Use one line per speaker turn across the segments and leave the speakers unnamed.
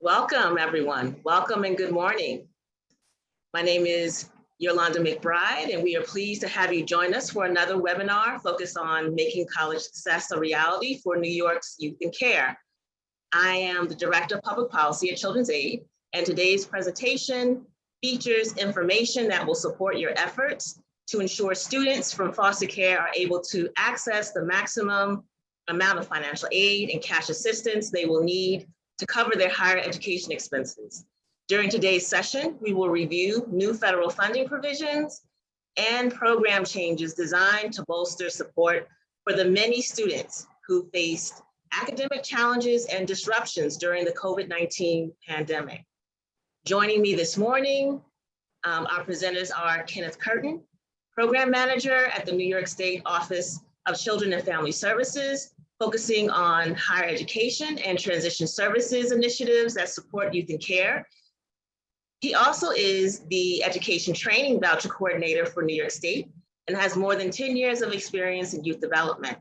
Welcome, everyone. Welcome and good morning. My name is Yolanda McBride, and we are pleased to have you join us for another webinar focused on making college success a reality for New York's youth in care. I am the Director of Public Policy at Children's Aid, and today's presentation features information that will support your efforts to ensure students from foster care are able to access the maximum amount of financial aid and cash assistance they will need to cover their higher education expenses. During today's session, we will review new federal funding provisions and program changes designed to bolster support for the many students who faced academic challenges and disruptions during the COVID-19 pandemic. Joining me this morning, our presenters are Kenneth Curtin, Program Manager at the New York State Office of Children and Family Services, focusing on higher education and transition services initiatives that support youth in care. He also is the Education Training Voucher Coordinator for New York State and has more than 10 years of experience in youth development.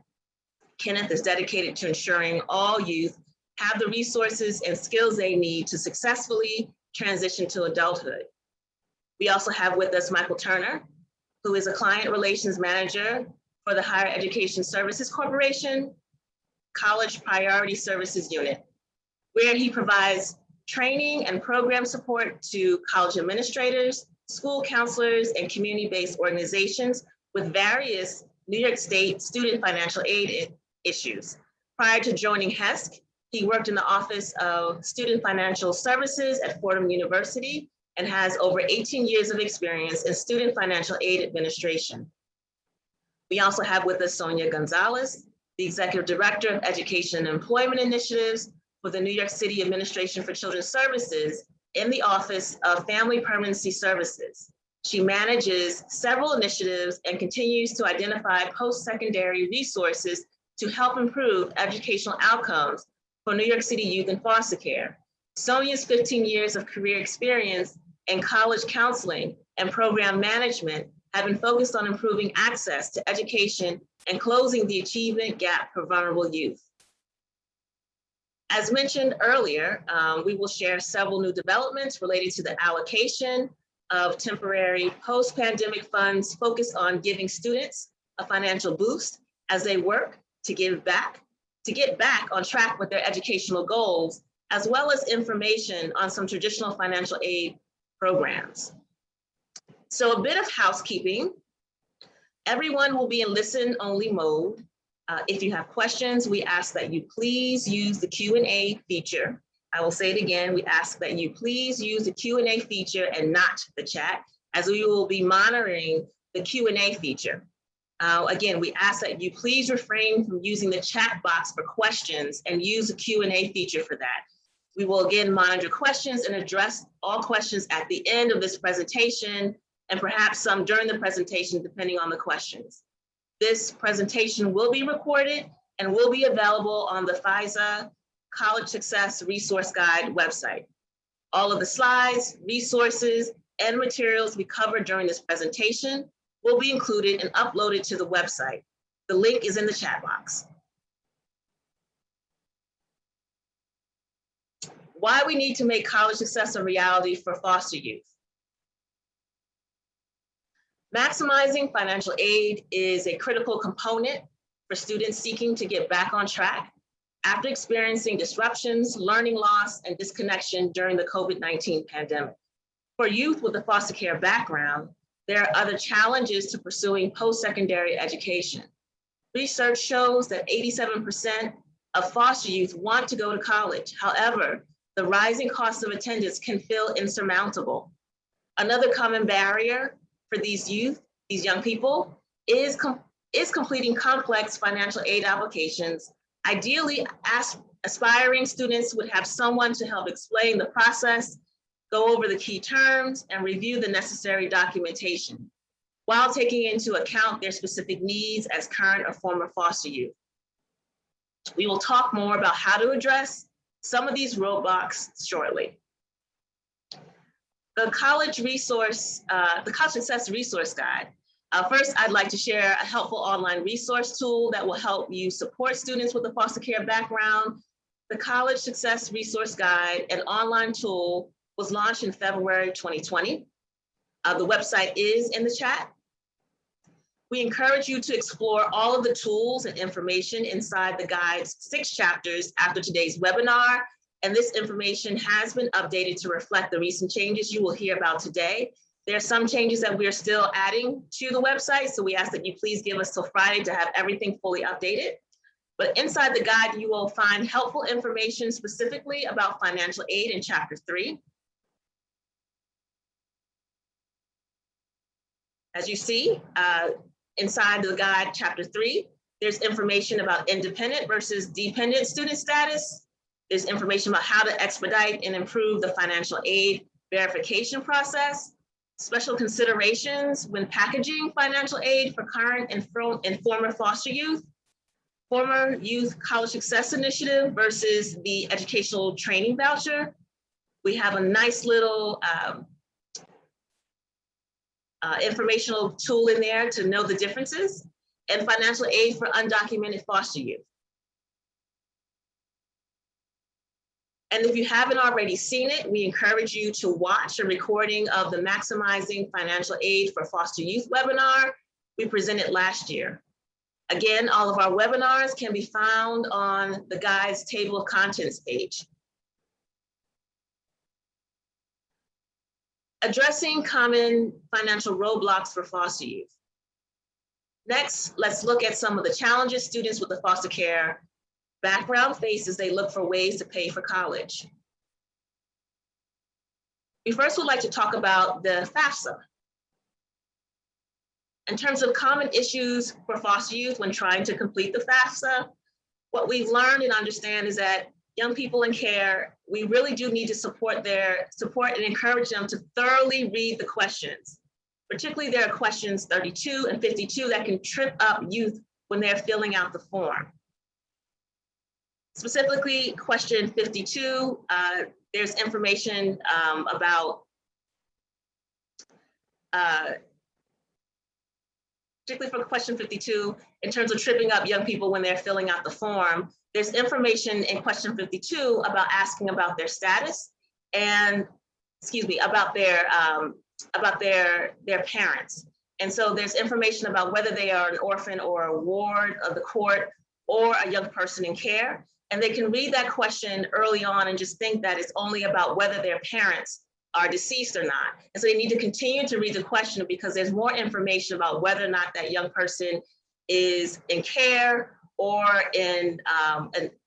Kenneth is dedicated to ensuring all youth have the resources and skills they need to successfully transition to adulthood. We also have with us Michael Turner, who is a Client Relations Manager for the Higher Education Services Corporation College Priority Services Unit, where he provides training and program support to college administrators, school counselors, and community-based organizations with various New York State student financial aid issues. Prior to joining HESC, he worked in the Office of Student Financial Services at Fordham University and has over 18 years of experience in student financial aid administration. We also have with us Sonia Gonzalez, the Executive Director of Education and Employment Initiatives for the New York City Administration for Children's Services in the Office of Family Permanency Services. She manages several initiatives and continues to identify post-secondary resources to help improve educational outcomes for New York City youth in foster care. Sonia's 15 years of career experience in college counseling and program management have been focused on improving access to education and closing the achievement gap for vulnerable youth. As mentioned earlier, we will share several new developments related to the allocation of temporary post-pandemic funds focused on giving students a financial boost as they work to get back on track with their educational goals, as well as information on some traditional financial aid programs. So a bit of housekeeping. Everyone will be in listen-only mode. If you have questions, we ask that you please use the Q&A feature. I will say it again, we ask that you please use the Q&A feature and not the chat, as we will be monitoring the Q&A feature. Again, we ask that you please refrain from using the chat box for questions and use the Q&A feature for that. We will again monitor questions and address all questions at the end of this presentation, and perhaps some during the presentation, depending on the questions. This presentation will be recorded and will be available on the FISA College Success Resource Guide website. All of the slides, resources, and materials we covered during this presentation will be included and uploaded to the website. The link is in the chat box. Why we need to make college success a reality for foster youth. Maximizing financial aid is a critical component for students seeking to get back on track after experiencing disruptions, learning loss, and disconnection during the COVID-19 pandemic. For youth with a foster care background, there are other challenges to pursuing post-secondary education. Research shows that 87% of foster youth want to go to college. However, the rising cost of attendance can feel insurmountable. Another common barrier for these young people, is completing complex financial aid applications. Ideally, aspiring students would have someone to help explain the process, go over the key terms, and review the necessary documentation, while taking into account their specific needs as current or former foster youth. We will talk more about how to address some of these roadblocks shortly. The College Success Resource Guide. First, I'd like to share a helpful online resource tool that will help you support students with a foster care background The College Success Resource Guide, an online tool, was launched in February 2020. The website is in the chat. We encourage you to explore all of the tools and information inside the guide's 6 chapters after today's webinar, and this information has been updated to reflect the recent changes you will hear about today. There are some changes that we are still adding to the website, so we ask that you please give us till Friday to have everything fully updated. But inside the guide, you will find helpful information specifically about financial aid in Chapter 3. As you see, inside the guide, Chapter 3, there's information about independent versus dependent student status. There's information about how to expedite and improve the financial aid verification process, special considerations when packaging financial aid for current and former foster youth, former youth college success initiative versus the educational training voucher. We have a nice little informational tool in there to know the differences, and financial aid for undocumented foster youth. And if you haven't already seen it, we encourage you to watch a recording of the Maximizing Financial Aid for Foster Youth webinar we presented last year. Again, all of our webinars can be found on the guide's table of contents page. Addressing common financial roadblocks for foster youth. Next, let's look at some of the challenges students with the foster care background face as they look for ways to pay for college. We first would like to talk about the FAFSA. In terms of common issues for foster youth when trying to complete the FAFSA, what we've learned and understand is that young people in care, we really do need to support and encourage them to thoroughly read the questions. Particularly, there are questions 32 and 52 that can trip up youth when they're filling out the form. Specifically, question 52, there's information about, particularly for question 52, in terms of tripping up young people when they're filling out the form, there's information in question 52 about asking about their status and, about their parents. And so there's information about whether they are an orphan or a ward of the court or a young person in care. And they can read that question early on and just think that it's only about whether their parents are deceased or not. And so they need to continue to read the question because there's more information about whether or not that young person is in care or in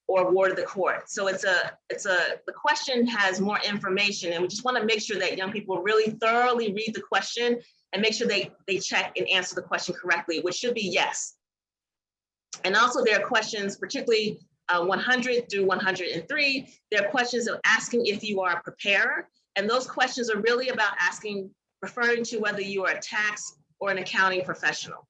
or ward of the court. So the question has more information, and we just want to make sure that young people really thoroughly read the question and make sure they check and answer the question correctly, which should be yes. And also there are questions, particularly 100 through 103, there are questions of asking if you are a preparer. And those questions are really about referring to whether you are a tax or an accounting professional.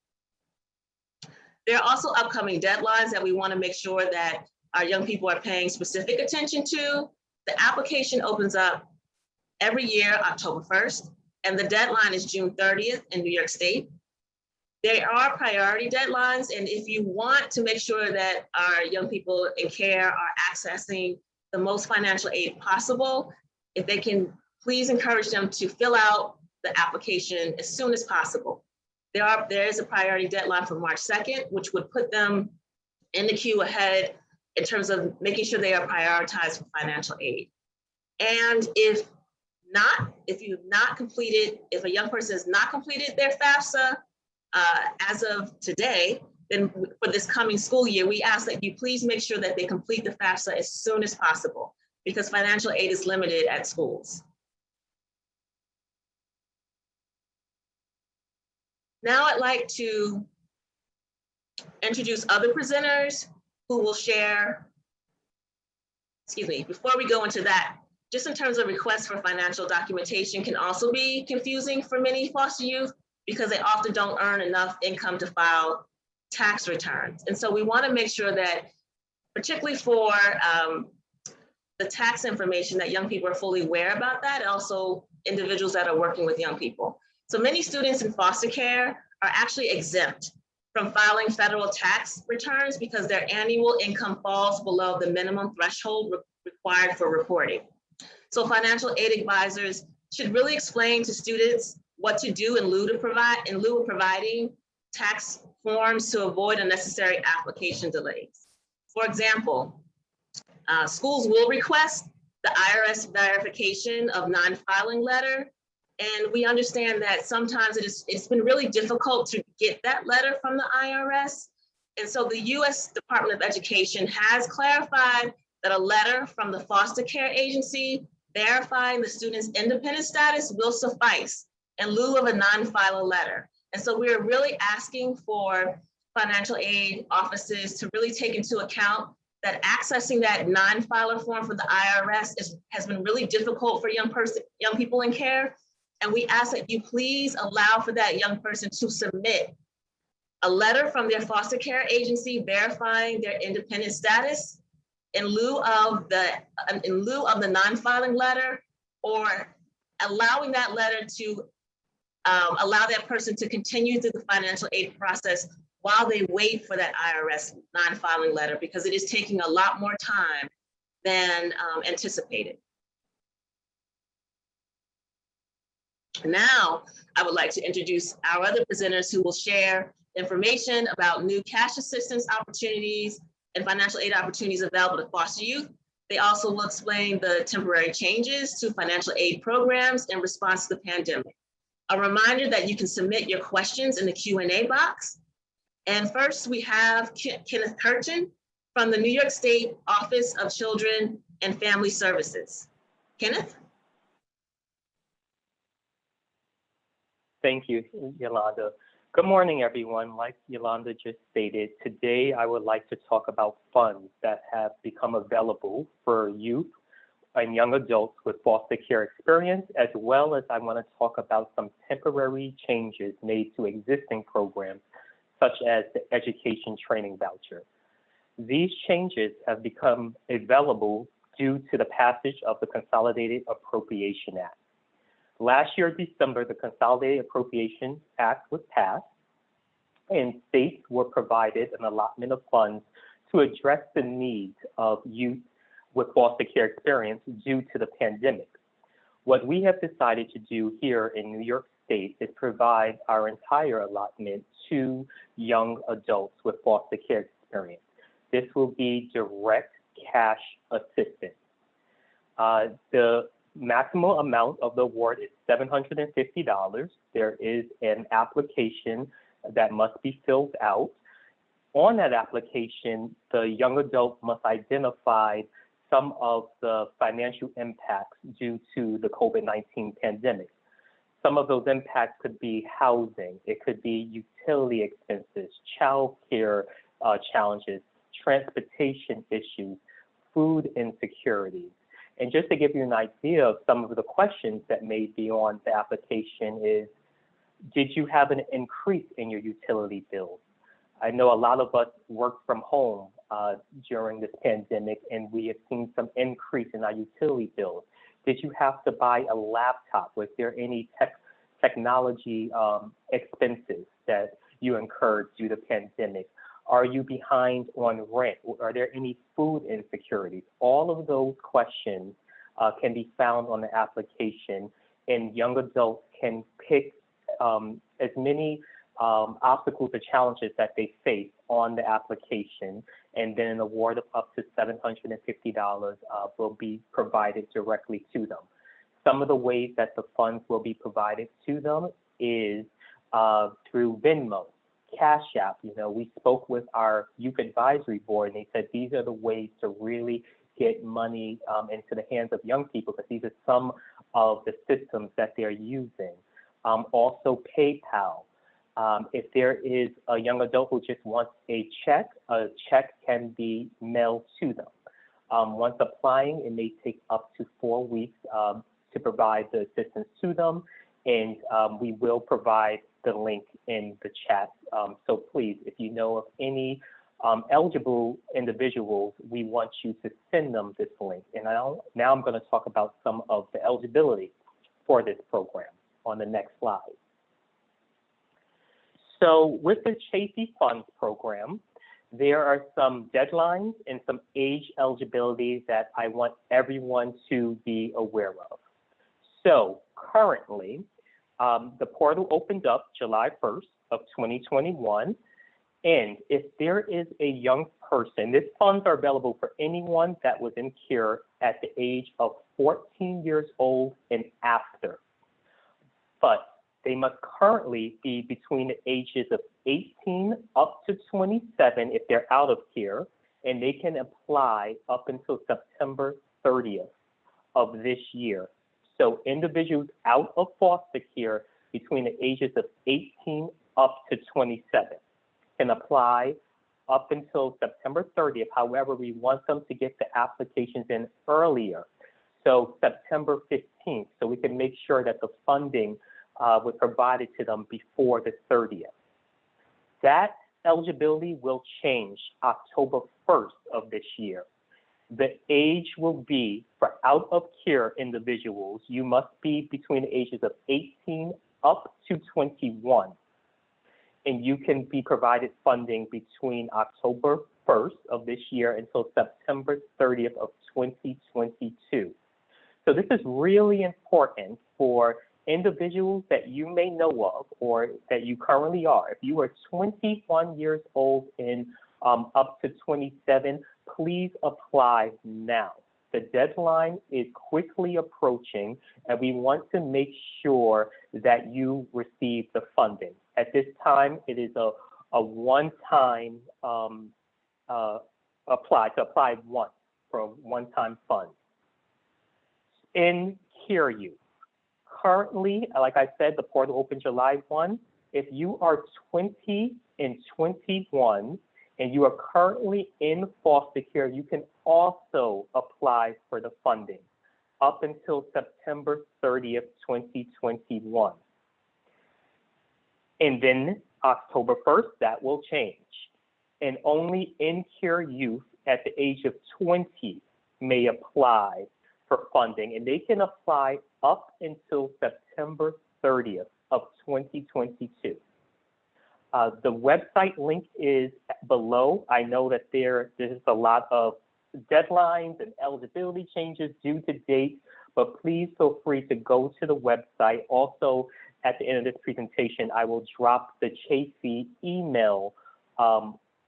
There are also upcoming deadlines that we want to make sure that our young people are paying specific attention to. The application opens up every year, October 1st, and the deadline is June 30th in New York State. There are priority deadlines, and if you want to make sure that our young people in care are accessing the most financial aid possible, if they can, please encourage them to fill out the application as soon as possible. There is a priority deadline for March 2nd, which would put them in the queue ahead in terms of making sure they are prioritized for financial aid. And if a young person has not completed their FAFSA as of today, then for this coming school year, we ask that you please make sure that they complete the FAFSA as soon as possible because financial aid is limited at schools. Now I'd like to introduce other presenters who will share, before we go into that, just in terms of requests for financial documentation can also be confusing for many foster youth because they often don't earn enough income to file tax returns. And so we want to make sure that, particularly for the tax information, that young people are fully aware about that, and also individuals that are working with young people. So many students in foster care are actually exempt from filing federal tax returns because their annual income falls below the minimum threshold required for reporting. So financial aid advisors should really explain to students what to do in lieu of providing tax forms to avoid unnecessary application delays. For example, schools will request the IRS verification of non-filing letter. And we understand that sometimes it's been really difficult to get that letter from the IRS. And so the US Department of Education has clarified that a letter from the foster care agency verifying the student's independent status will suffice in lieu of a non-filer letter. And so we're really asking for financial aid offices to really take into account that accessing that non-filer form for the IRS has been really difficult for young people in care. And we ask that you please allow for that young person to submit a letter from their foster care agency verifying their independent status in lieu of the non-filing letter, or allowing that letter to allow that person to continue through the financial aid process while they wait for that IRS non-filing letter, because it is taking a lot more time than anticipated. Now, I would like to introduce our other presenters who will share information about new cash assistance opportunities and financial aid opportunities available to foster youth. They also will explain the temporary changes to financial aid programs in response to the pandemic. A reminder that you can submit your questions in the Q&A box. And first we have Kenneth Curtin from the New York State Office of Children and Family Services. Kenneth?
Thank you, Yolanda. Good morning, everyone. Like Yolanda just stated, today I would like to talk about funds that have become available for youth and young adults with foster care experience, as well as I want to talk about some temporary changes made to existing programs, such as the education training voucher. These changes have become available due to the passage of the Consolidated Appropriation Act. Last year, December, the Consolidated Appropriation Act was passed, and states were provided an allotment of funds to address the needs of youth with foster care experience due to the pandemic. What we have decided to do here in New York State is provide our entire allotment to young adults with foster care experience. This will be direct cash assistance. The maximum amount of the award is $750. There is an application that must be filled out. On that application, the young adult must identify some of the financial impacts due to the COVID-19 pandemic. Some of those impacts could be housing, it could be utility expenses, child care challenges, transportation issues, food insecurity. And just to give you an idea of some of the questions that may be on the application is, did you have an increase in your utility bills? I know a lot of us work from home during this pandemic, and we have seen some increase in our utility bills. Did you have to buy a laptop? Was there any technology expenses that you incurred due to the pandemic? Are you behind on rent? Are there any food insecurities? All of those questions can be found on the application, and young adults can pick as many obstacles or challenges that they face on the application, and then an award of up to $750 will be provided directly to them. Some of the ways that the funds will be provided to them is through Venmo, Cash App. You know, we spoke with our youth advisory board, and they said these are the ways to really get money into the hands of young people, because these are some of the systems that they're using. Also PayPal. If there is a young adult who just wants a check can be mailed to them. Once applying, it may take up to 4 weeks to provide the assistance to them, and we will provide the link in the chat. So please, if you know of any eligible individuals, we want you to send them this link. And now I'm going to talk about some of the eligibility for this program on the next slide. So with the Chafee Funds program, there are some deadlines and some age eligibility that I want everyone to be aware of. So currently, the portal opened up July 1st of 2021. And if there is a young person, these funds are available for anyone that was in CURE at the age of 14 years old and after. But they must currently be between the ages of 18 up to 27 if they're out of CURE, and they can apply up until September 30th of this year. So individuals out of foster care between the ages of 18 up to 27 can apply up until September 30th. However, we want them to get the applications in earlier, so September 15th, so we can make sure that the funding was provided to them before the 30th. That eligibility will change October 1st of this year. The age will be, for out of CURE individuals, you must be between the ages of 18 up to 21. And you can be provided funding between October 1st of this year until September 30th of 2022. So this is really important for individuals that you may know of or that you currently are. If you are 21 years old and up to 27, please apply now. The deadline is quickly approaching, and we want to make sure that you receive the funding. At this time, it is a one-time apply once for one-time funds. In CURE Youth, currently, like I said, the portal opened July 1. If you are 20 and 21 and you are currently in foster care, you can also apply for the funding up until September 30th, 2021. And then October 1st, that will change. And only in CURE Youth at the age of 20 may apply for funding, and they can apply up until September 30th of 2022. The website link is below. I know that there's a lot of deadlines and eligibility changes due to date, but please feel free to go to the website. Also, at the end of this presentation, I will drop the Chafee email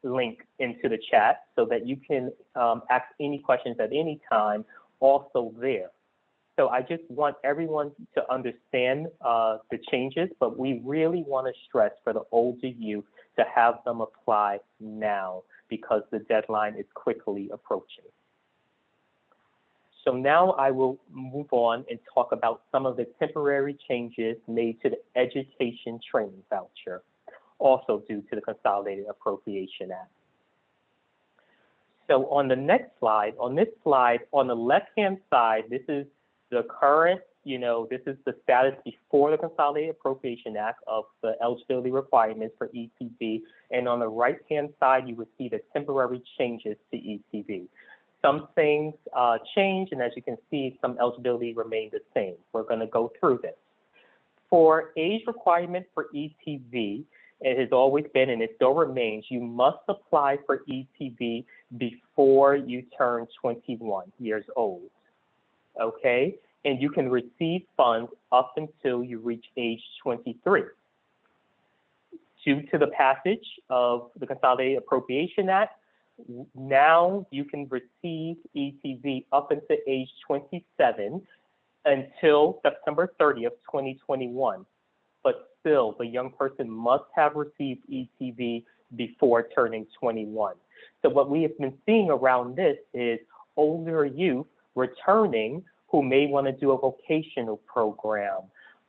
link into the chat so that you can ask any questions at any time also there. So I just want everyone to understand the changes, but we really want to stress for the older youth to have them apply now because the deadline is quickly approaching. So now I will move on and talk about some of the temporary changes made to the Education Training Voucher, also due to the Consolidated Appropriation Act. So on the next slide, on this slide, on the left-hand side, this is the current, this is the status before the Consolidated Appropriation Act of the eligibility requirements for ETV. And on the right-hand side, you will see the temporary changes to ETV. Some things change, and as you can see, some eligibility remained the same. We're going to go through this. For age requirement for ETV, it has always been, and it still remains, you must apply for ETV before you turn 21 years old, okay? And you can receive funds up until you reach age 23. Due to the passage of the Consolidated Appropriation Act, now you can receive ETV up until age 27 until September 30th, 2021. But still, the young person must have received ETV before turning 21. So what we have been seeing around this is older youth returning who may want to do a vocational program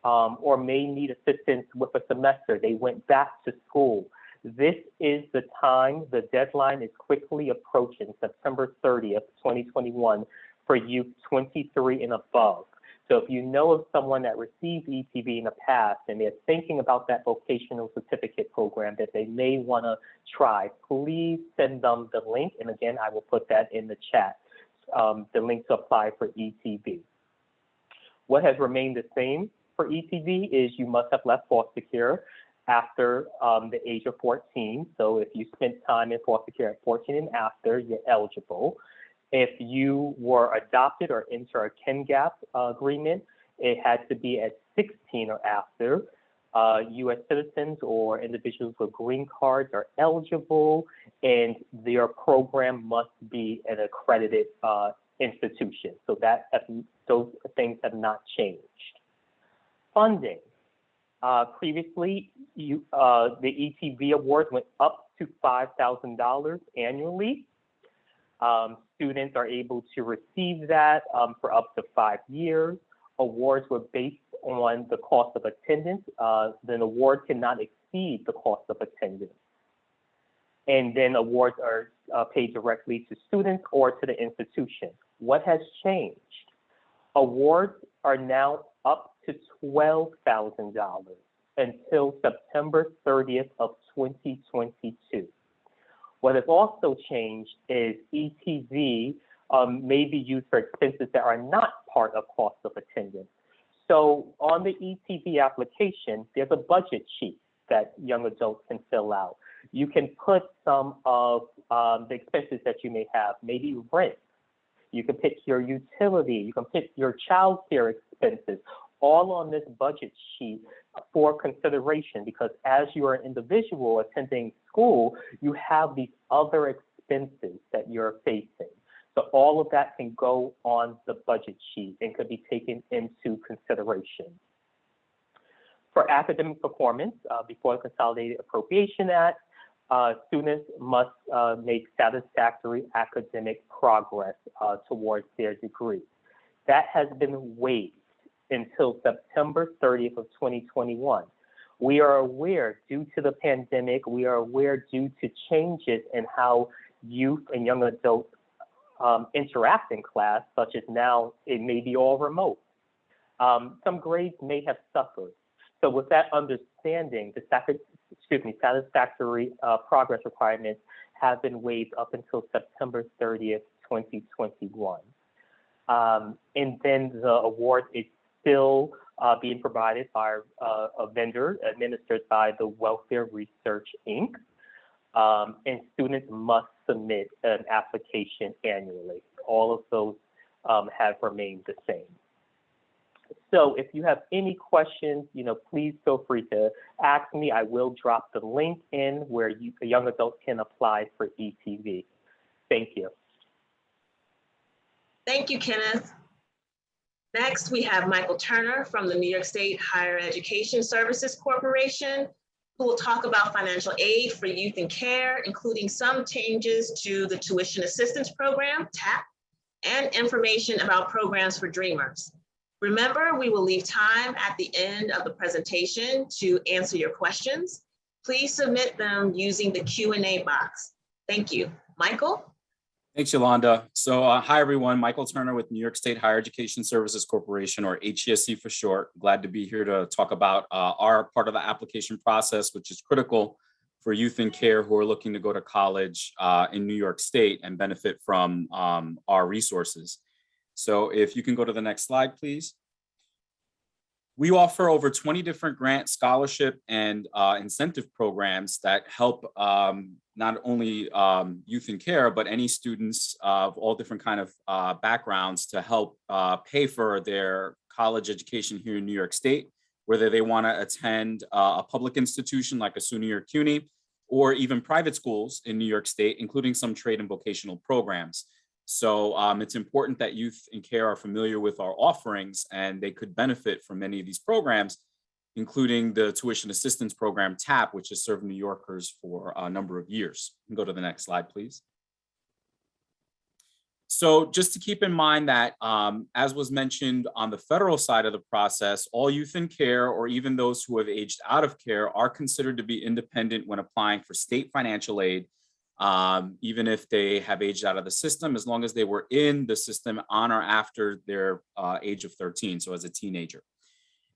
or may need assistance with a semester. They went back to school. This is the time, the deadline is quickly approaching, September 30th, 2021, for youth 23 and above. So if you know of someone that received ETV in the past and they're thinking about that vocational certificate program that they may want to try, please send them the link. And again, I will put that in the chat, the link to apply for ETV. What has remained the same for ETV is you must have left foster care after the age of 14. So if you spent time in foster care at 14 and after, you're eligible. If you were adopted or enter a Ken Gap agreement, it had to be at 16 or after. U.S. citizens or individuals with green cards are eligible, and their program must be an accredited institution. So those things have not changed. Funding. Previously, the ETV awards went up to $5,000 annually. Students are able to receive that for up to 5 years. Awards were based on the cost of attendance. Then award cannot exceed the cost of attendance. And then awards are paid directly to students or to the institution. What has changed? Awards are now up to $12,000 until September 30th of 2022. What has also changed is ETV may be used for expenses that are not part of cost of attendance. So on the ETV application, there's a budget sheet that young adults can fill out. You can put some of the expenses that you may have, maybe rent. You can pick your utility. You can pick your child care expenses, all on this budget sheet for consideration, because as you are an individual attending school, you have these other expenses that you're facing. So all of that can go on the budget sheet and could be taken into consideration. For academic performance, before the Consolidated Appropriation Act, students must make satisfactory academic progress towards their degree. That has been waived until September 30th of 2021. We are aware, due to the pandemic, we are aware due to changes in how youth and young adults interact in class, such as now it may be all remote. Some grades may have suffered. So with that understanding, the satisfactory progress requirements have been waived up until September 30th, 2021. And then the award is still being provided by a vendor administered by the Welfare Research, Inc. And students must submit an application annually. All of those have remained the same. So if you have any questions, please feel free to ask me. I will drop the link in where young adults can apply for ETV. Thank you.
Thank you, Kenneth. Next, we have Michael Turner from the New York State Higher Education Services Corporation, who will talk about financial aid for youth in care, including some changes to the Tuition Assistance Program, TAP, and information about programs for Dreamers. Remember, we will leave time at the end of the presentation to answer your questions. Please submit them using the Q&A box. Thank you. Michael?
Thanks, Yolanda. So hi, everyone. Michael Turner with New York State Higher Education Services Corporation, or HESC for short. Glad to be here to talk about our part of the application process, which is critical for youth in care who are looking to go to college in New York State and benefit from our resources. So if you can go to the next slide, please. We offer over 20 different grant, scholarship, and incentive programs that help not only youth in care, but any students of all different kind of backgrounds to help pay for their college education here in New York State, whether they want to attend a public institution like a SUNY or CUNY, or even private schools in New York State, including some trade and vocational programs. So it's important that youth in care are familiar with our offerings, and they could benefit from many of these programs, including the Tuition Assistance Program, TAP, which has served New Yorkers for a number of years. You can go to the next slide, please. So just to keep in mind that, as was mentioned on the federal side of the process, all youth in care, or even those who have aged out of care, are considered to be independent when applying for state financial aid, even if they have aged out of the system, as long as they were in the system on or after their age of 13, so as a teenager.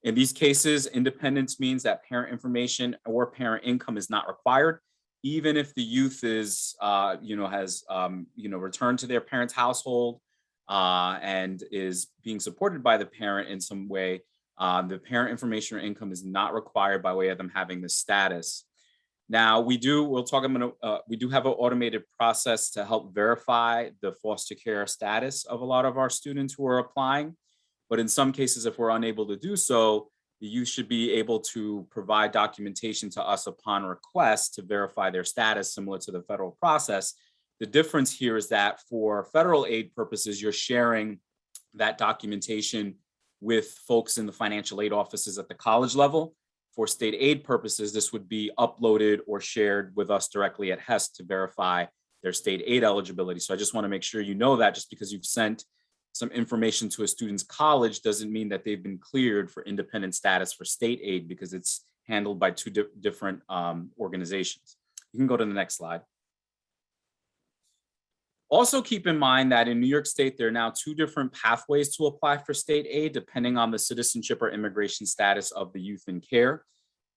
In these cases, independence means that parent information or parent income is not required, even if the youth is, has, returned to their parent's household and is being supported by the parent in some way. The parent information or income is not required by way of them having the status. Now, we do have an automated process to help verify the foster care status of a lot of our students who are applying. But in some cases, if we're unable to do so, the youth should be able to provide documentation to us upon request to verify their status, similar to the federal process. The difference here is that for federal aid purposes, you're sharing that documentation with folks in the financial aid offices at the college level. For state aid purposes, this would be uploaded or shared with us directly at HESC to verify their state aid eligibility. So I just want to make sure you know that just because you've sent some information to a student's college doesn't mean that they've been cleared for independent status for state aid, because it's handled by two different organizations. You can go to the next slide. Also keep in mind that in New York State, there are now two different pathways to apply for state aid, depending on the citizenship or immigration status of the youth in care.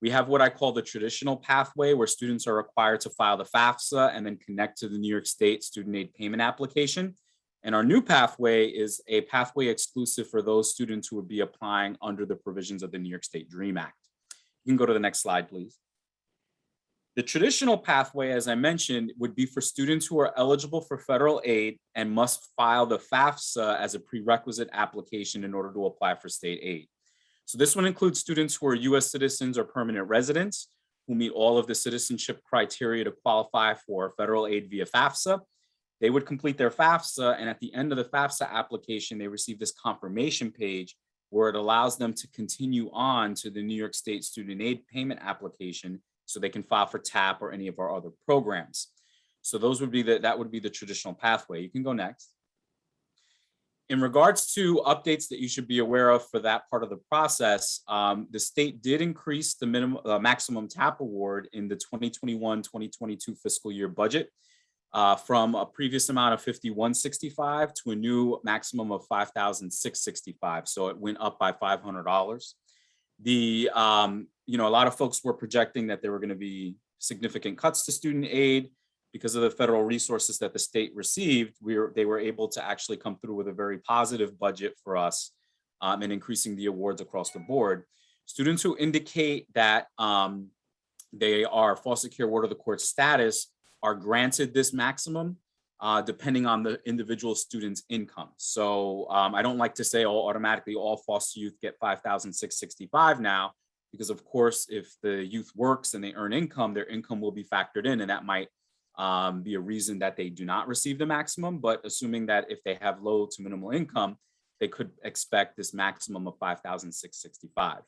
We have what I call the traditional pathway, where students are required to file the FAFSA and then connect to the New York State student aid payment application. And our new pathway is a pathway exclusive for those students who would be applying under the provisions of the New York State DREAM Act. You can go to the next slide, please. The traditional pathway, as I mentioned, would be for students who are eligible for federal aid and must file the FAFSA as a prerequisite application in order to apply for state aid. So this one includes students who are US citizens or permanent residents who meet all of the citizenship criteria to qualify for federal aid via FAFSA. They would complete their FAFSA, and at the end of the FAFSA application, they receive this confirmation page where it allows them to continue on to the New York State student aid payment application so they can file for TAP or any of our other programs. So those would be that would be the traditional pathway. You can go next. In regards to updates that you should be aware of for that part of the process, the state did increase the maximum TAP award in the 2021-2022 fiscal year budget from a previous amount of $5,165 to a new maximum of $5,665. So it went up by $500. A lot of folks were projecting that there were going to be significant cuts to student aid because of the federal resources that the state received. They were able to actually come through with a very positive budget for us and increasing the awards across the board. Students who indicate that they are foster care ward of the court status are granted this maximum depending on the individual student's income. So I don't like to say automatically all foster youth get $5,665 now, because of course, if the youth works and they earn income, their income will be factored in, and that might be a reason that they do not receive the maximum. But assuming that if they have low to minimal income, they could expect this maximum of $5,665.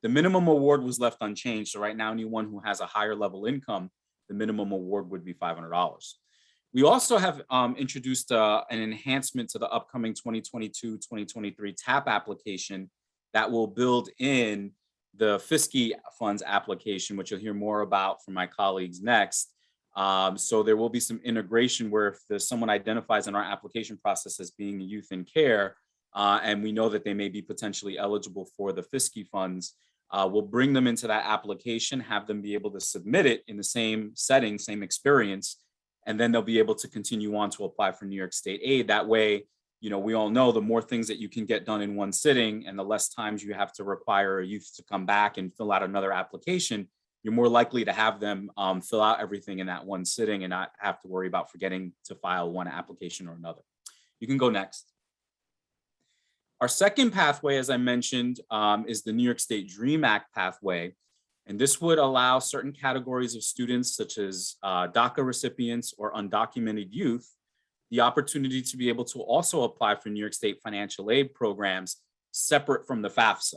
The minimum award was left unchanged. So right now, anyone who has a higher level income, the minimum award would be $500. We also have introduced an enhancement to the upcoming 2022-2023 TAP application that will build in the HESC funds application, which you'll hear more about from my colleagues next. So there will be some integration where if there's someone identifies in our application process as being a youth in care, and we know that they may be potentially eligible for the HESC funds, we'll bring them into that application, have them be able to submit it in the same setting, same experience, and then they'll be able to continue on to apply for New York State aid. That way, we all know the more things that you can get done in one sitting and the less times you have to require a youth to come back and fill out another application, you're more likely to have them fill out everything in that one sitting and not have to worry about forgetting to file one application or another. You can go next. Our second pathway, as I mentioned, is the New York State DREAM Act pathway. And this would allow certain categories of students, such as DACA recipients or undocumented youth, the opportunity to be able to also apply for New York State financial aid programs separate from the FAFSA.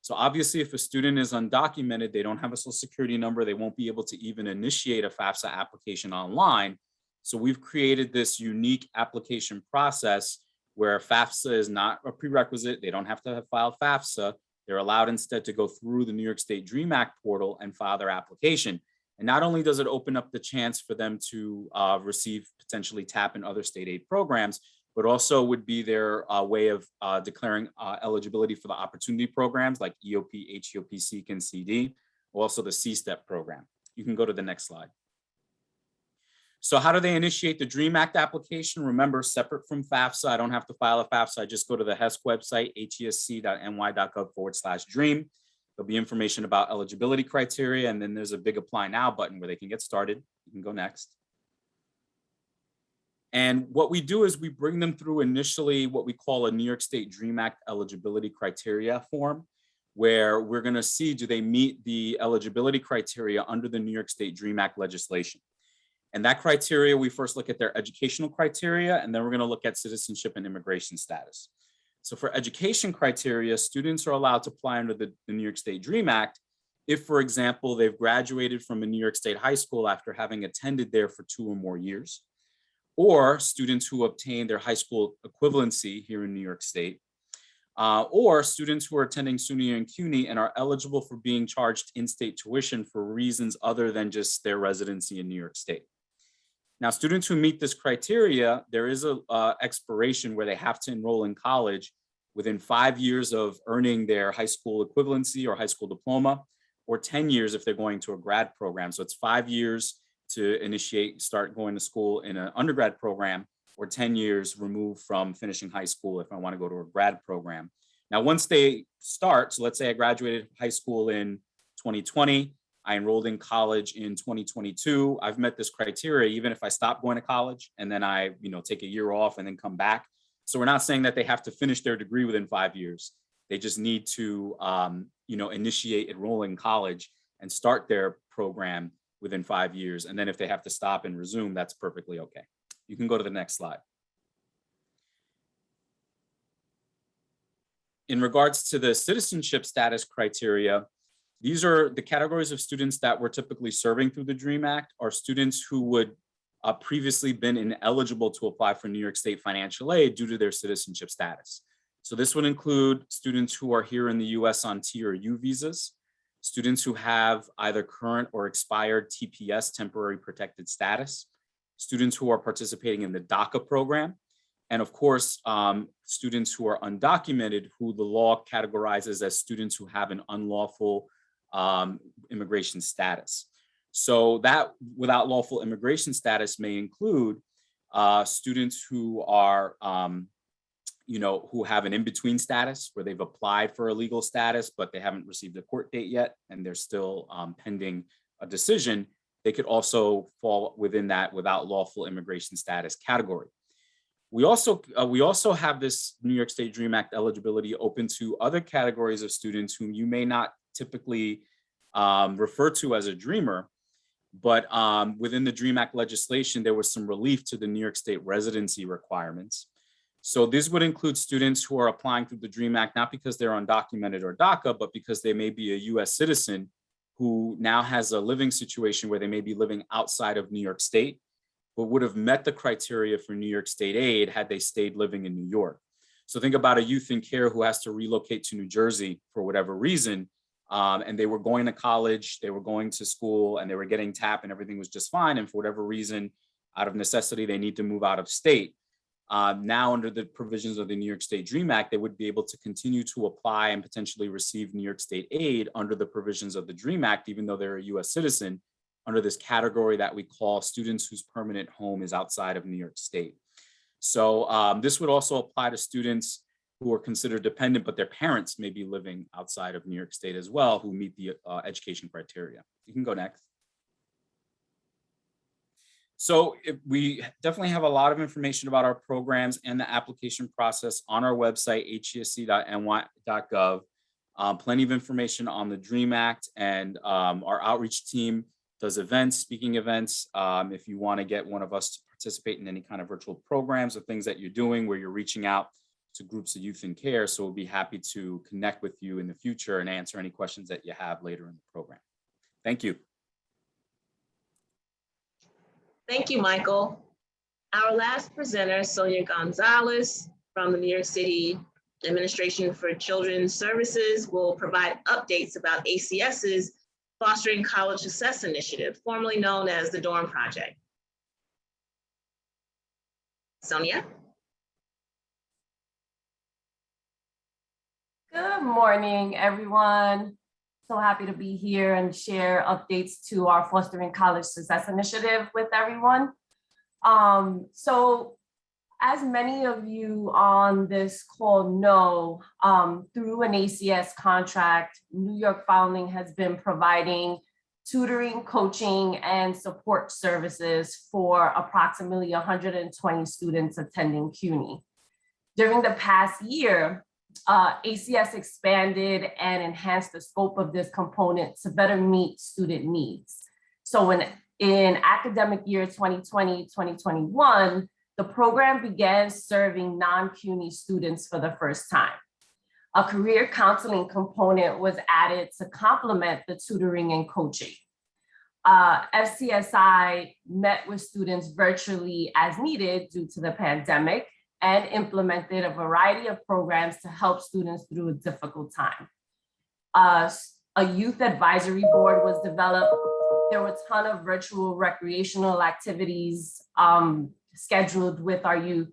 So obviously, if a student is undocumented, they don't have a social security number, they won't be able to even initiate a FAFSA application online. So we've created this unique application process where FAFSA is not a prerequisite. They don't have to have filed FAFSA. They're allowed instead to go through the New York State DREAM Act portal and file their application. And not only does it open up the chance for them to receive potentially TAP and other state aid programs, but also would be their way of declaring eligibility for the opportunity programs like EOP, HEOP, SEEK, and CD, also the C-STEP program. You can go to the next slide. So how do they initiate the DREAM Act application? Remember, separate from FAFSA, I don't have to file a FAFSA. I just go to the HESC website, hesc.ny.gov/dream. There'll be information about eligibility criteria, and then there's a big apply now button where they can get started. You can go next. And what we do is we bring them through initially what we call a New York State DREAM Act eligibility criteria form, where we're going to see, do they meet the eligibility criteria under the New York State DREAM Act legislation? And that criteria, we first look at their educational criteria, and then we're going to look at citizenship and immigration status. So for education criteria, students are allowed to apply under the New York State DREAM Act if, for example, they've graduated from a New York State high school after having attended there for 2 or more years, or students who obtain their high school equivalency here in New York State, or students who are attending SUNY and CUNY and are eligible for being charged in-state tuition for reasons other than just their residency in New York State. Now, students who meet this criteria, there is a expiration where they have to enroll in college within 5 years of earning their high school equivalency or high school diploma, or 10 years if they're going to a grad program. So it's 5 years to start going to school in an undergrad program, or 10 years removed from finishing high school if I want to go to a grad program. Now, once they start, so let's say I graduated high school in 2020, I enrolled in college in 2022. I've met this criteria, even if I stop going to college and then I, take a year off and then come back. So we're not saying that they have to finish their degree within 5 years. They just need to, initiate enrolling in college and start their program within 5 years. And then if they have to stop and resume, that's perfectly okay. You can go to the next slide. In regards to the citizenship status criteria, these are the categories of students that we're typically serving through the DREAM Act are students who would previously been ineligible to apply for New York State financial aid due to their citizenship status. So this would include students who are here in the US on T or U visas, students who have either current or expired TPS, temporary protected status, students who are participating in the DACA program, and of course, students who are undocumented, who the law categorizes as students who have an unlawful immigration status. So that without lawful immigration status may include students who are, who have an in-between status where they've applied for a legal status, but they haven't received a court date yet, and they're still pending a decision. They could also fall within that without lawful immigration status category. We also have this New York State DREAM Act eligibility open to other categories of students whom you may not typically refer to as a dreamer, but within the DREAM Act legislation, there was some relief to the New York State residency requirements. So this would include students who are applying through the DREAM Act, not because they're undocumented or DACA, but because they may be a US citizen who now has a living situation where they may be living outside of New York State, but would have met the criteria for New York State aid had they stayed living in New York. So think about a youth in care who has to relocate to New Jersey for whatever reason, and they were going to college, they were going to school, and they were getting TAP and everything was just fine. And for whatever reason, out of necessity, they need to move out of state. Now, under the provisions of the New York State DREAM Act, they would be able to continue to apply and potentially receive New York State aid under the provisions of the DREAM Act, even though they're a US citizen, under this category that we call students whose permanent home is outside of New York State. So this would also apply to students who are considered dependent, but their parents may be living outside of New York State as well, who meet the education criteria. You can go next. So we definitely have a lot of information about our programs and the application process on our website, hesc.ny.gov. Plenty of information on the DREAM Act, and our outreach team does events, speaking events. If you want to get one of us to participate in any kind of virtual programs or things that you're doing where you're reaching out to groups of youth in care. So we'll be happy to connect with you in the future and answer any questions that you have later in the program. Thank you.
Thank you, Michael. Our last presenter, Sonia Gonzalez from the New York City Administration for Children's Services, will provide updates about ACS's Fostering College Success Initiative, formerly known as the Dorm Project. Sonia?
Good morning, everyone. So happy to be here and share updates to our Fostering College Success Initiative with everyone. So as many of you on this call know, through an ACS contract, New York Foundling has been providing tutoring, coaching, and support services for approximately 120 students attending CUNY. During the past year, ACS expanded and enhanced the scope of this component to better meet student needs. So in academic year 2020-2021, the program began serving non-CUNY students for the first time. A career counseling component was added to complement the tutoring and coaching. FCSI met with students virtually as needed due to the pandemic and implemented a variety of programs to help students through a difficult time. A youth advisory board was developed. There were a ton of virtual recreational activities scheduled with our youth.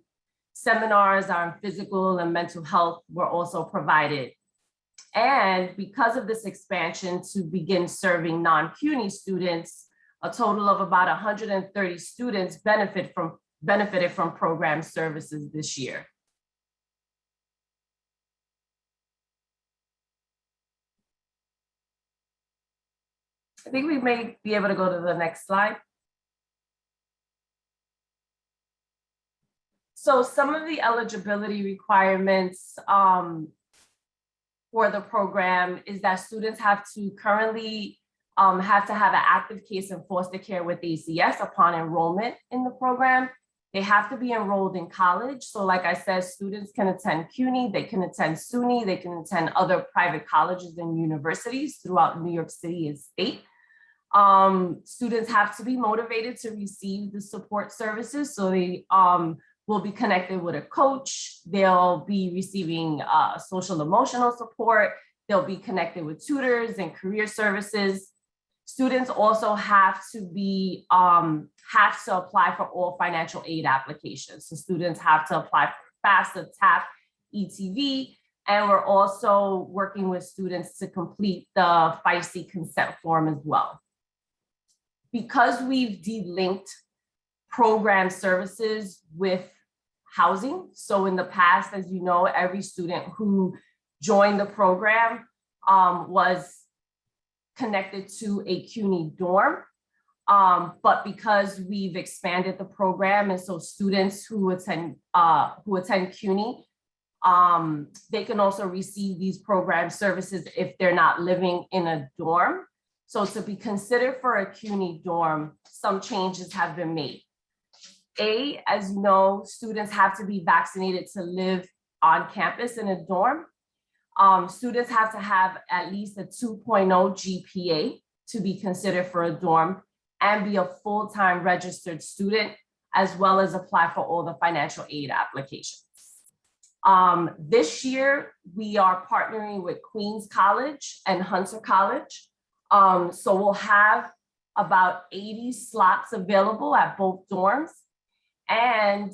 Seminars on physical and mental health were also provided. And because of this expansion to begin serving non-CUNY students, a total of about 130 students benefited from program services this year. I think we may be able to go to the next slide. So some of the eligibility requirements for the program is that students have to currently have to have an active case in foster care with ACS upon enrollment in the program. They have to be enrolled in college. So like I said, students can attend CUNY, they can attend SUNY, they can attend other private colleges and universities throughout New York City and state. Students have to be motivated to receive the support services. So they will be connected with a coach. They'll be receiving social emotional support. They'll be connected with tutors and career services. Students also have to apply for all financial aid applications. So students have to apply for FAFSA, TAP, ETV, and we're also working with students to complete the FICE consent form as well. Because we've delinked program services with housing. So in the past, as you know, every student who joined the program was connected to a CUNY dorm. But because we've expanded the program, and so students who attend CUNY, they can also receive these program services if they're not living in a dorm. So to be considered for a CUNY dorm, some changes have been made. As you know, students have to be vaccinated to live on campus in a dorm. Students have to have at least a 2.0 GPA to be considered for a dorm and be a full-time registered student, as well as apply for all the financial aid applications. This year, we are partnering with Queens College and Hunter College. So we'll have about 80 slots available at both dorms. And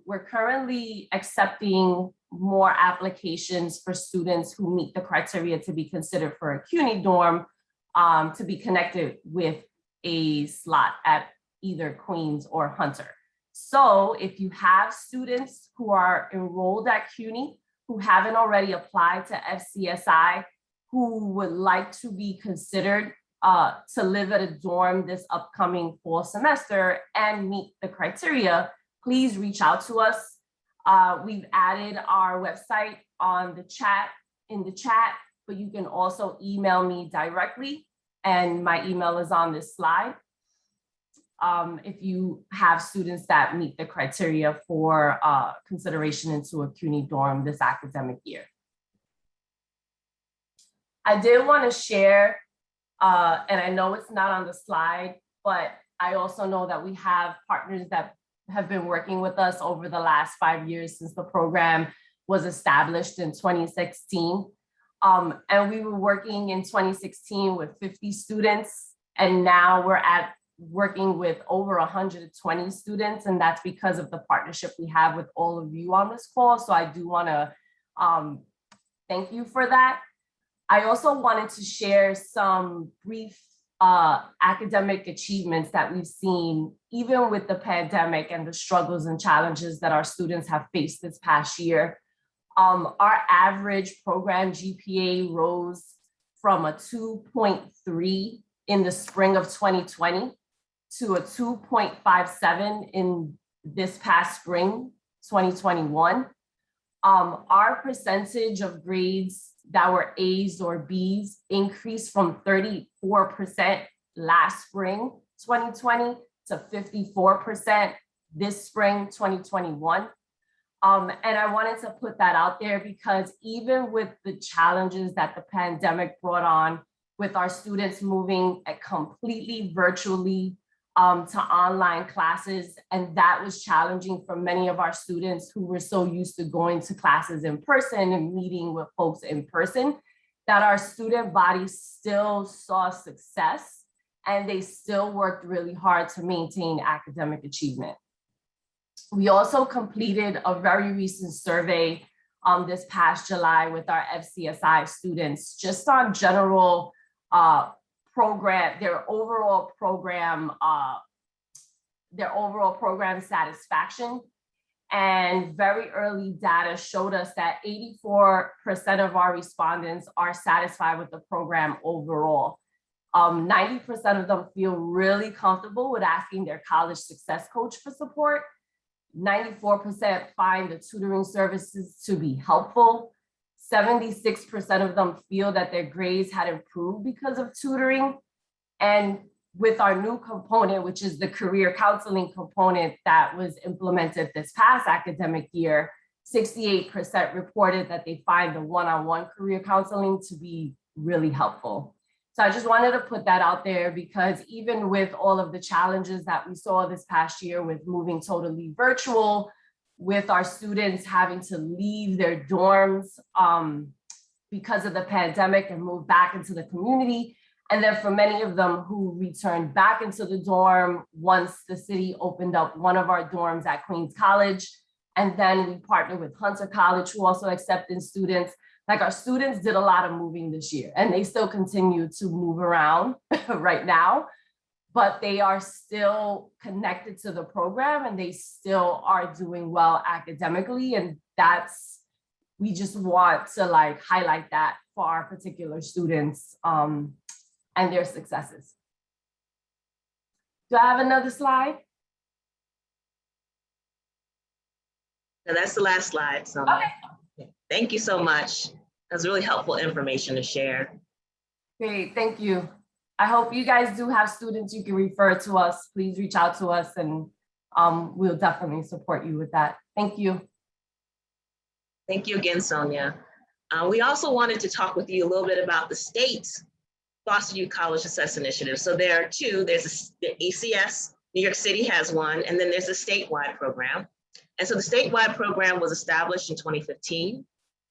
we're currently accepting more applications for students who meet the criteria to be considered for a CUNY dorm to be connected with a slot at either Queens or Hunter. So if you have students who are enrolled at CUNY who haven't already applied to FCSI, who would like to be considered to live at a dorm this upcoming fall semester and meet the criteria, please reach out to us. We've added our website in the chat, but you can also email me directly, and my email is on this slide. If you have students that meet the criteria for consideration into a CUNY dorm this academic year. I did want to share, and I know it's not on the slide, but I also know that we have partners that have been working with us over the last 5 years since the program was established in 2016. And we were working in 2016 with 50 students, and now we're working with over 120 students, and that's because of the partnership we have with all of you on this call. So I do want to thank you for that. I also wanted to share some brief academic achievements that we've seen, even with the pandemic and the struggles and challenges that our students have faced this past year. Our average program GPA rose from a 2.3 in the spring of 2020 to a 2.57 in this past spring, 2021. Our percentage of grades that were A's or B's increased from 34% last spring, 2020 to 54% this spring, 2021. And I wanted to put that out there because even with the challenges that the pandemic brought on with our students moving completely virtually to online classes, and that was challenging for many of our students who were so used to going to classes in person and meeting with folks in person, that our student body still saw success and they still worked really hard to maintain academic achievement. We also completed a very recent survey this past July with our FCSI students, just on general program, their overall program satisfaction. And very early data showed us that 84% of our respondents are satisfied with the program overall. 90% of them feel really comfortable with asking their college success coach for support. 94% find the tutoring services to be helpful. 76% of them feel that their grades had improved because of tutoring. And with our new component, which is the career counseling component that was implemented this past academic year, 68% reported that they find the one-on-one career counseling to be really helpful. So I just wanted to put that out there because even with all of the challenges that we saw this past year with moving totally virtual, with our students having to leave their dorms because of the pandemic and move back into the community, and then for many of them who returned back into the dorm once the city opened up one of our dorms at Queens College, and then we partnered with Hunter College, who also accepted students. Like our students did a lot of moving this year, and they still continue to move around right now, but they are still connected to the program and they still are doing well academically. And we just want to like highlight that for our particular students and their successes. Do I have another slide?
No, that's the last slide. So.
Okay.
Thank you so much. That's really helpful information to share.
Great, thank you. I hope you guys do have students you can refer to us. Please reach out to us and we'll definitely support you with that. Thank you.
Thank you again, Sonia. We also wanted to talk with you a little bit about the state's Foster Youth College Success Initiative. So there are two. There's the ACS, New York City has one, and then there's a statewide program. And so the statewide program was established in 2015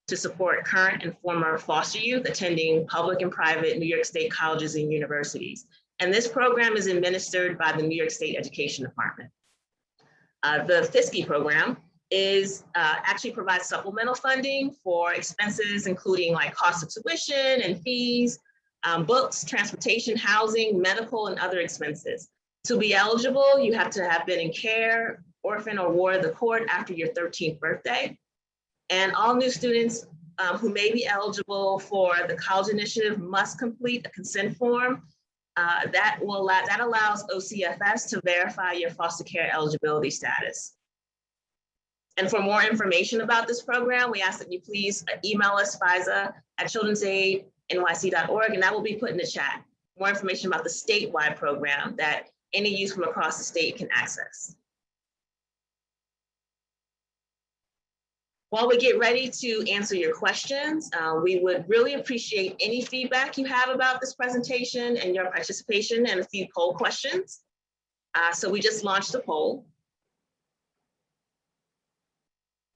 to support current and former foster youth attending public and private New York State colleges and universities. And this program is administered by the New York State Education Department. The HESC program actually provides supplemental funding for expenses, including like cost of tuition and fees, books, transportation, housing, medical, and other expenses. To be eligible, you have to have been in care, orphan, or ward of the court after your 13th birthday. And all new students who may be eligible for the college initiative must complete a consent form that allows OCFS to verify your foster care eligibility status. And for more information about this program, we ask that you please email us, FISA@children'saidnyc.org, and that will be put in the chat. More information about the statewide program that any youth from across the state can access. While we get ready to answer your questions, we would really appreciate any feedback you have about this presentation and your participation and a few poll questions. So we just launched a poll.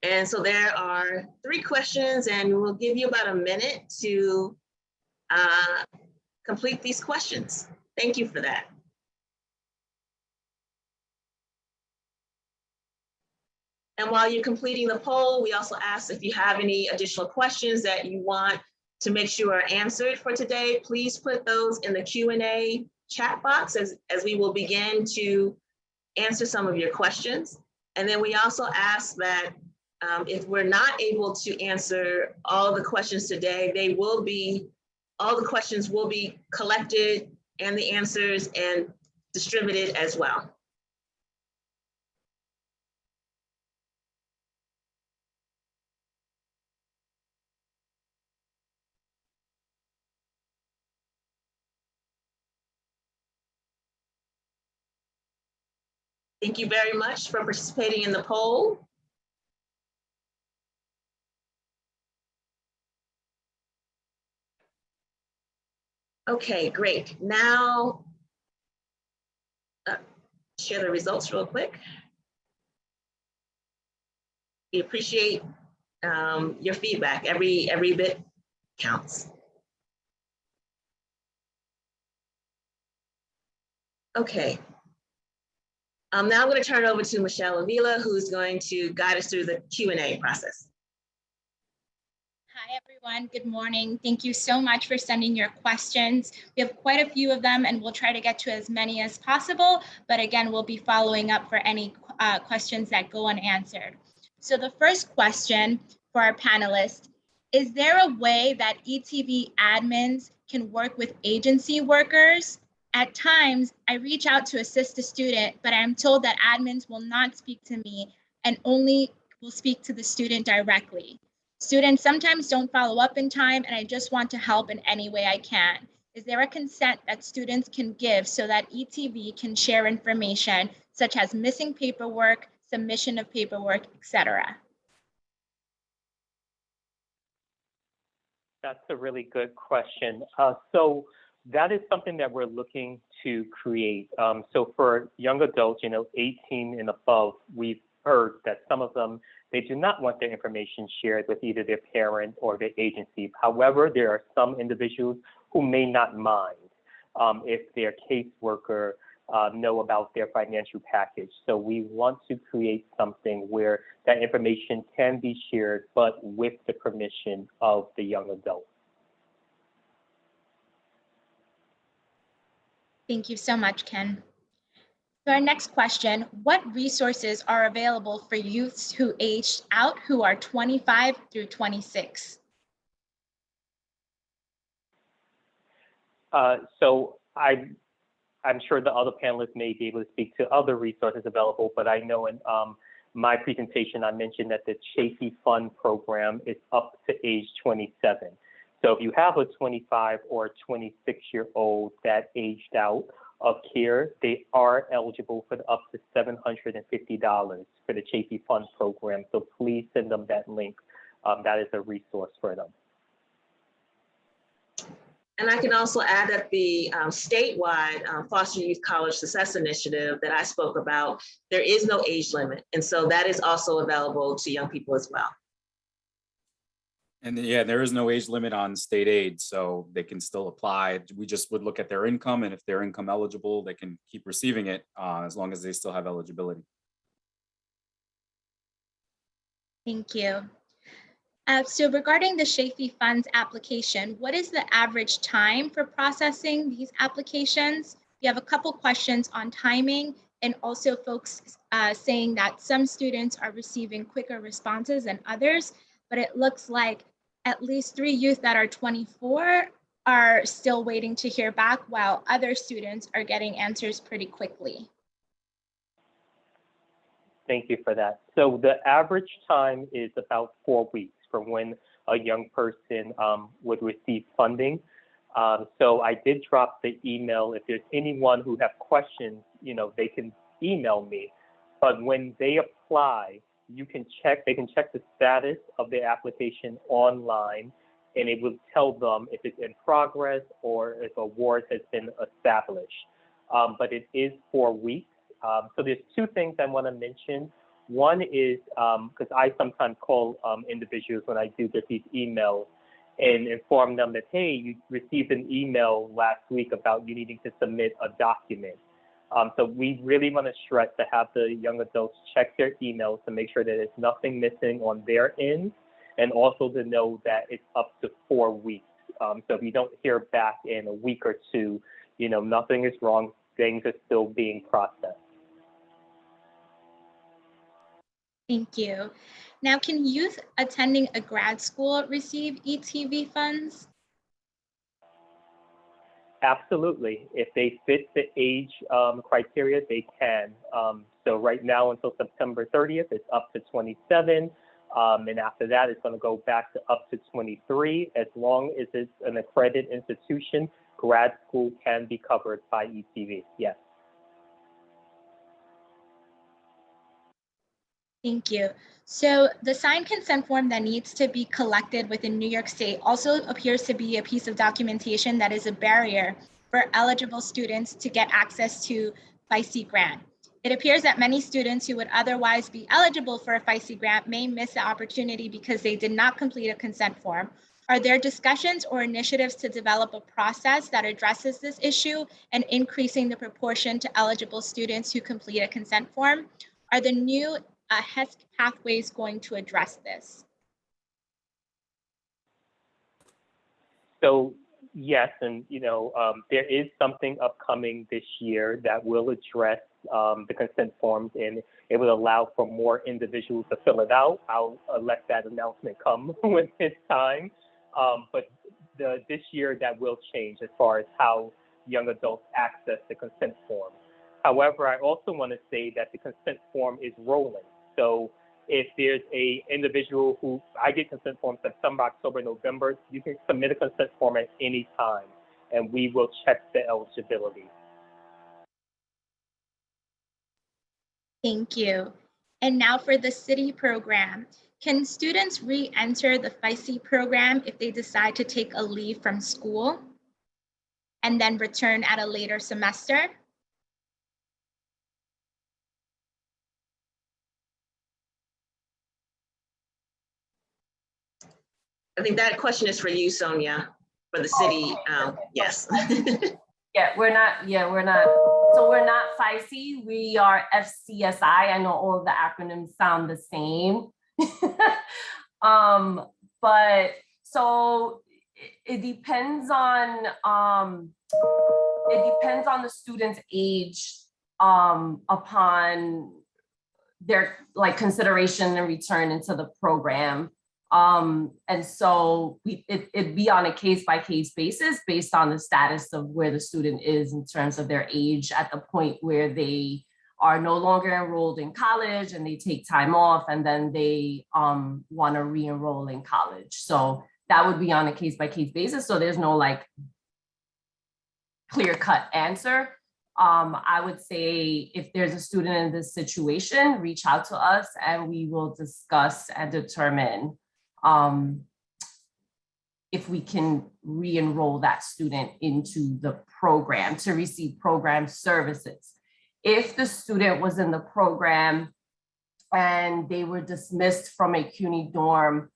And so there are 3 questions, and we'll give you about a minute to complete these questions. Thank you for that. And while you're completing the poll, we also ask if you have any additional questions that you want to make sure are answered for today, please put those in the Q&A chat box as we will begin to answer some of your questions. And then we also ask that if we're not able to answer all the questions today, all the questions will be collected and the answers and distributed as well. Thank you very much for participating in the poll. Okay, great. Now, share the results real quick. We appreciate your feedback. Every bit counts. Okay. Now I'm going to turn it over to Michelle Avila, who's going to guide us through the Q&A process.
Hi, everyone. Good morning. Thank you so much for sending your questions. We have quite a few of them, and we'll try to get to as many as possible. But again, we'll be following up for any questions that go unanswered. So the first question for our panelists, is there a way that ETV admins can work with agency workers? At times, I reach out to assist a student, but I'm told that admins will not speak to me and only will speak to the student directly. Students sometimes don't follow up in time, and I just want to help in any way I can. Is there a consent that students can give so that ETV can share information such as missing paperwork, submission of paperwork, etc.?
That's a really good question. So that is something that we're looking to create. So for young adults, 18 and above, we've heard that some of them, they do not want their information shared with either their parent or their agency. However, there are some individuals who may not mind if their caseworker know about their financial package. So we want to create something where that information can be shared, but with the permission of the young adult.
Thank you so much, Ken. So our next question, what resources are available for youths who aged out who are 25 through 26?
So I'm sure the other panelists may be able to speak to other resources available, but I know in my presentation, I mentioned that the Chafee Fund program is up to age 27. So if you have a 25 or 26-year-old that aged out of care, they are eligible for up to $750 for the Chafee Fund program. So please send them that link. That is a resource for them.
And I can also add that the statewide Foster Youth College Success Initiative that I spoke about, there is no age limit. And so that is also available to young people as well.
And yeah, there is no age limit on state aid, so they can still apply. We just would look at their income, and if they're income eligible, they can keep receiving it as long as they still have eligibility.
Thank you. So regarding the Chafee Funds application, what is the average time for processing these applications? We have a couple questions on timing, and also folks saying that some students are receiving quicker responses than others, but it looks like at least 3 youth that are 24 are still waiting to hear back, while other students are getting answers pretty quickly.
Thank you for that. So the average time is about 4 weeks for when a young person would receive funding. So I did drop the email. If there's anyone who have questions, they can email me. But when they apply, they can check the status of their application online, and it will tell them if it's in progress or if award has been established. But it is 4 weeks. So there's 2 things I want to mention. One is, because I sometimes call individuals when I do get these emails and inform them that, hey, you received an email last week about you needing to submit a document. So we really want to stress to have the young adults check their emails to make sure that there's nothing missing on their end, and also to know that it's up to 4 weeks. So if you don't hear back in a week or 2, nothing is wrong. Things are still being processed.
Thank you. Now, can youth attending a grad school receive ETV funds?
Absolutely. If they fit the age criteria, they can. So right now until September 30th, it's up to 27. And after that, it's going to go back to up to 23. As long as it's an accredited institution, grad school can be covered by ETV. Yes.
Thank you. So the signed consent form that needs to be collected within New York State also appears to be a piece of documentation that is a barrier for eligible students to get access to FICE grant. It appears that many students who would otherwise be eligible for a FICE grant may miss the opportunity because they did not complete a consent form. Are there discussions or initiatives to develop a process that addresses this issue and increasing the proportion to eligible students who complete a consent form? Are the new HESC pathways going to address this?
So yes, and there is something upcoming this year that will address the consent forms, and it will allow for more individuals to fill it out. I'll let that announcement come when it's time. But this year that will change as far as how young adults access the consent form. However, I also want to say that the consent form is rolling. So if there's a individual who, I get consent forms September, October, November, you can submit a consent form at any time, and we will check the eligibility.
Thank you. And now for the city program. Can students re-enter the FICE program if they decide to take a leave from school and then return at a later semester?
I think that question is for you, Sonia, for the city. Yes.
We're not. So we're not FICE, we are FCSI. I know all of the acronyms sound the same. But so it depends on the student's age upon their consideration and return into the program. And so it'd be on a case-by-case basis based on the status of where the student is in terms of their age at the point where they are no longer enrolled in college and they take time off and then they want to re-enroll in college. So that would be on a case-by-case basis. So there's no clear-cut answer. I would say if there's a student in this situation, reach out to us and we will discuss and determine if we can re-enroll that student into the program to receive program services. If the student was in the program and they were dismissed from a CUNY dorm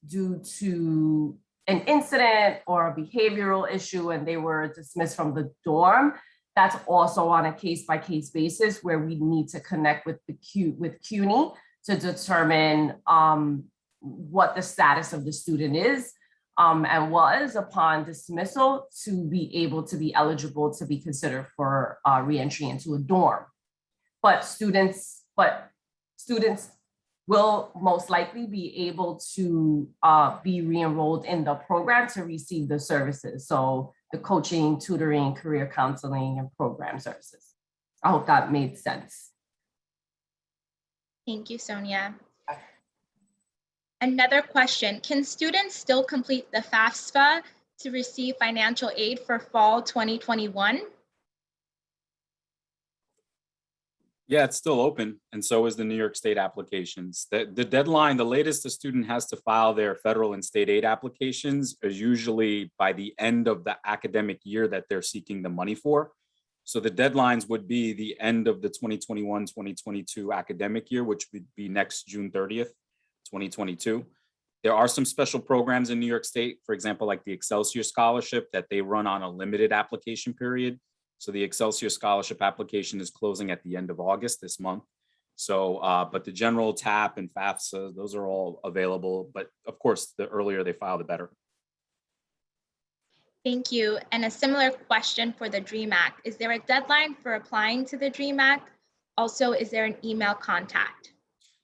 due to an incident or a behavioral issue and they were dismissed from the dorm, that's also on a case-by-case basis where we need to connect with CUNY to determine what the status of the student is and was upon dismissal to be able to be eligible to be considered for re-entry into a dorm. But students will most likely be able to be re-enrolled in the program to receive the services. So the coaching, tutoring, career counseling, and program services. I hope that made sense.
Thank you, Sonia. Another question, can students still complete the FAFSA to receive financial aid for fall 2021?
Yeah, it's still open, and so is the New York State applications. The deadline, the latest a student has to file their federal and state aid applications is usually by the end of the academic year that they're seeking the money for. So the deadlines would be the end of the 2021-2022 academic year, which would be next June 30th, 2022. There are some special programs in New York State, for example, like the Excelsior Scholarship that they run on a limited application period. So the Excelsior Scholarship application is closing at the end of August this month. So, but the general TAP and FAFSA, those are all available. But of course, the earlier they file, the better.
Thank you. And a similar question for the DREAM Act. Is there a deadline for applying to the DREAM Act? Also, is there an email contact?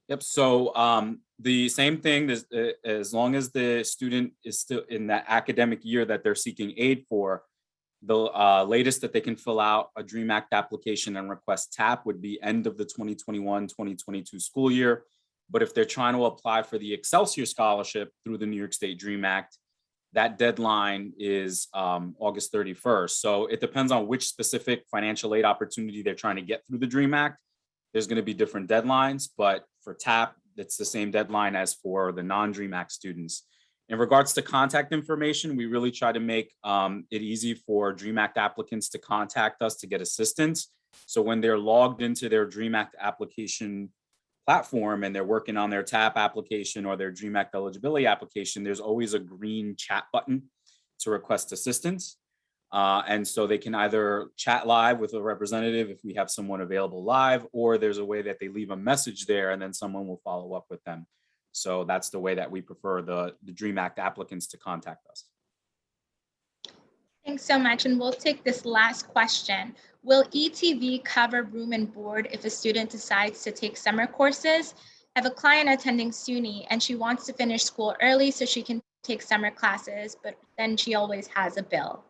Yep. So the same thing is, as long as the student is still in that academic year that they're seeking aid for, the latest that they can fill out a DREAM Act application and request TAP would be end of the 2021-2022 school year. But if they're trying to apply for the Excelsior Scholarship through the New York State DREAM Act, that deadline is August 31st. So it depends on which specific financial aid opportunity they're trying to get through the DREAM Act. There's going to be different deadlines, but for TAP, it's the same deadline as for the non-DREAM Act students. In regards to contact information, we really try to make it easy for DREAM Act applicants to contact us to get assistance. So when they're logged into their DREAM Act application platform and they're working on their TAP application or their DREAM Act eligibility application, there's always a green chat button to request assistance. And so they can either chat live with a representative if we have someone available live, or there's a way that they leave a message there and then someone will follow up with them. So that's the way that we prefer the DREAM Act applicants to contact us.
Thanks so much. And we'll take this last question. Will ETV cover room and board if a student decides to take summer courses? I have a client attending SUNY and she wants to finish school early so she can take summer classes, but then she always has a bill.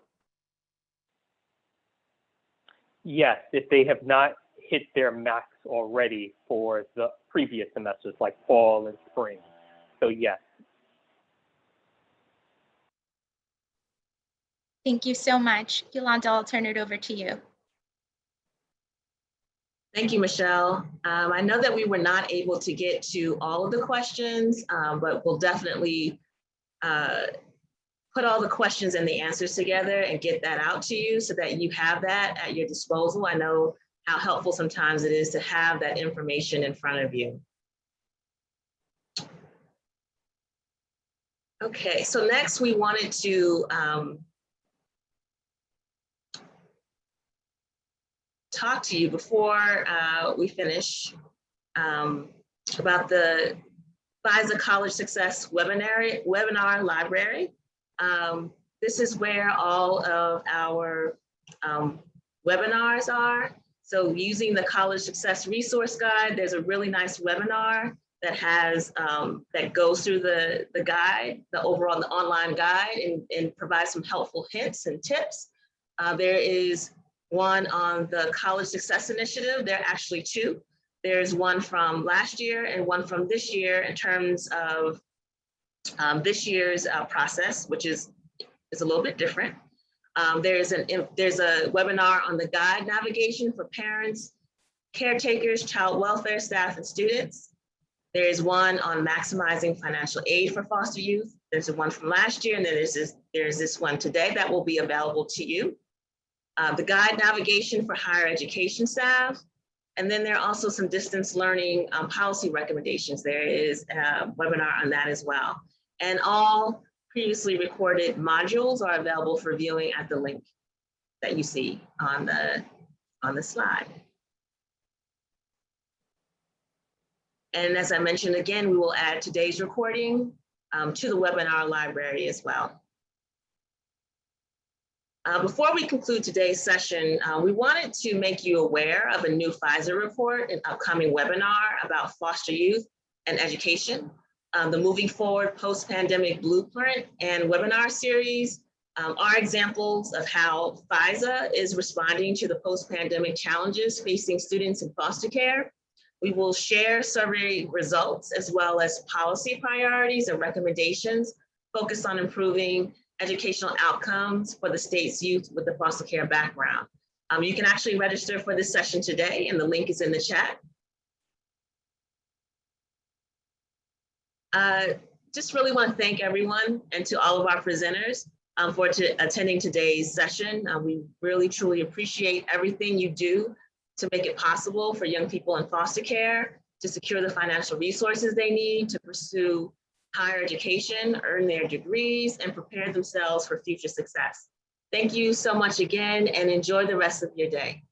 Yes, if they have not hit their max already for the previous semesters, like fall and spring. So yes.
Thank you so much. Yolanda, I'll turn it over to you.
Thank you, Michelle. I know that we were not able to get to all of the questions, but we'll definitely put all the questions and the answers together and get that out to you so that you have that at your disposal. I know how helpful sometimes it is to have that information in front of you. Okay, so next we wanted to talk to you before we finish about the FISA College Success webinar library. This is where all of our webinars are. So using the College Success Resource Guide, there's a really nice webinar that has that goes through the guide, the overall online guide, and provides some helpful hints and tips. There is one on the College Success Initiative. There are actually two. There's one from last year and one from this year in terms of this year's process, which is a little bit different. There's a webinar on the guide navigation for parents, caretakers, child welfare staff, and students. There's one on maximizing financial aid for foster youth. There's one from last year, and then there's this one today that will be available to you. The guide navigation for higher education staff. And then there are also some distance learning policy recommendations. There is a webinar on that as well. And all previously recorded modules are available for viewing at the link that you see on the slide. And as I mentioned again, we will add today's recording to the webinar library as well. Before we conclude today's session, we wanted to make you aware of a new FISA report, an upcoming webinar about foster youth and education. The Moving Forward Post-Pandemic Blueprint and webinar series are examples of how FISA is responding to the post-pandemic challenges facing students in foster care. We will share survey results as well as policy priorities and recommendations focused on improving educational outcomes for the state's youth with a foster care background. You can actually register for this session today, and the link is in the chat. Just really want to thank everyone and to all of our presenters for attending today's session. We really truly appreciate everything you do to make it possible for young people in foster care to secure the financial resources they need to pursue higher education, earn their degrees, and prepare themselves for future success. Thank you so much again, and enjoy the rest of your day.